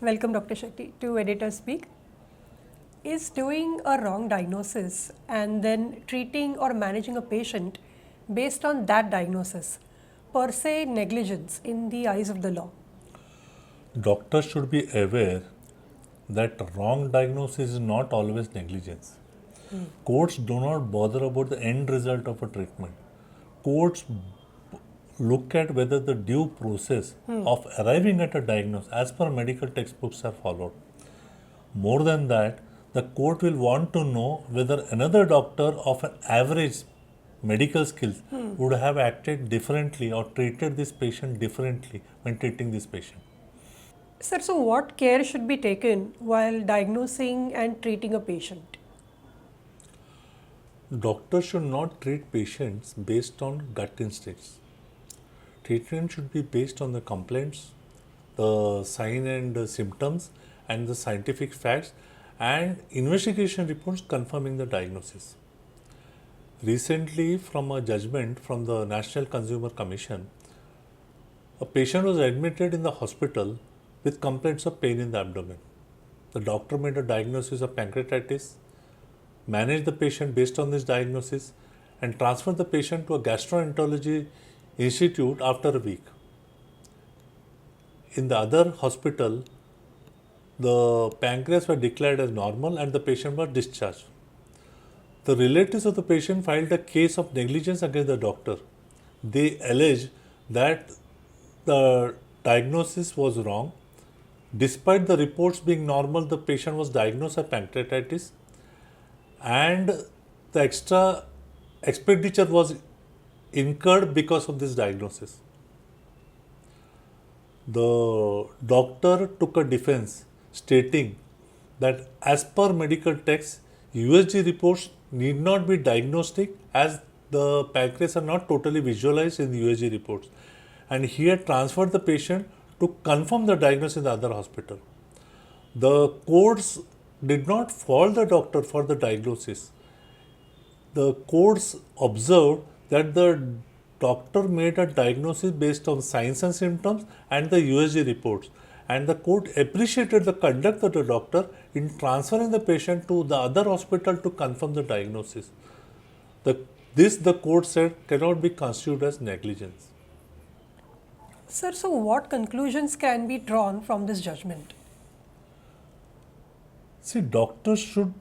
Welcome, Dr. Shetty, to Editor Speak. Is doing a wrong diagnosis and then treating or managing a patient based on that diagnosis per se negligence in the eyes of the law? Doctors should be aware that wrong diagnosis is not always negligence. Courts do not bother about the end result of a treatment. Courts look at whether the due process of arriving at a diagnosis as per medical textbooks are followed. More than that, the court will want to know whether another doctor of an average medical skills would have acted differently or treated this patient differently when treating this patient. Sir, so what care should be taken while diagnosing and treating a patient? Doctors should not treat patients based on gut instincts. Treatment should be based on the complaints, the sign and symptoms, and the scientific facts and investigation reports confirming the diagnosis. Recently, from a judgment from the National Consumer Commission, a patient was admitted in the hospital with complaints of pain in the abdomen. The doctor made a diagnosis of pancreatitis, managed the patient based on this diagnosis, and transferred the patient to a gastroenterology institute after a week. In the other hospital, the pancreas were declared as normal and the patient was discharged. The relatives of the patient filed a case of negligence against the doctor. They allege that the diagnosis was wrong. Despite the reports being normal, the patient was diagnosed as pancreatitis and the extra expenditure was incurred because of this diagnosis. The doctor took a defense stating that as per medical text, USG reports need not be diagnostic as the pancreas are not totally visualized in the USG reports. And he had transferred the patient to confirm the diagnosis in the other hospital. The courts did not fault the doctor for the diagnosis. The courts observed that the doctor made a diagnosis based on signs and symptoms and the USG reports. And the court appreciated the conduct of the doctor in transferring the patient to the other hospital to confirm the diagnosis. The court said cannot be constituted as negligence. Sir, so what conclusions can be drawn from this judgment? See, doctors should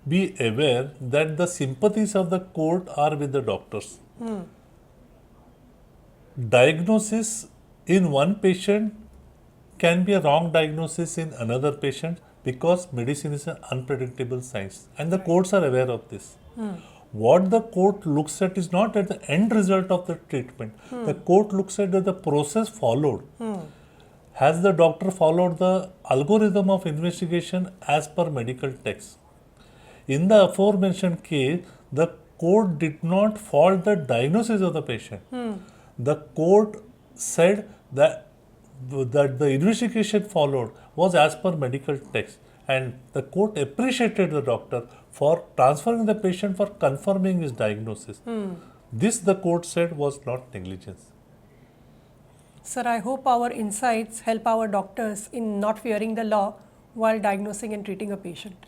be aware that the sympathies of the court are with the doctors. Diagnosis in one patient can be a wrong diagnosis in another patient because medicine is an unpredictable science and the courts are aware of this. What the court looks at is not at the end result of the treatment. The court looks at the process followed. Has the doctor followed the algorithm of investigation as per medical text? In the aforementioned case, the court did not fault the diagnosis of the patient. The court said that the investigation followed was as per medical text, and the court appreciated the doctor for transferring the patient for confirming his diagnosis. This, the court said, was not negligence. Sir, I hope our insights help our doctors in not fearing the law while diagnosing and treating a patient.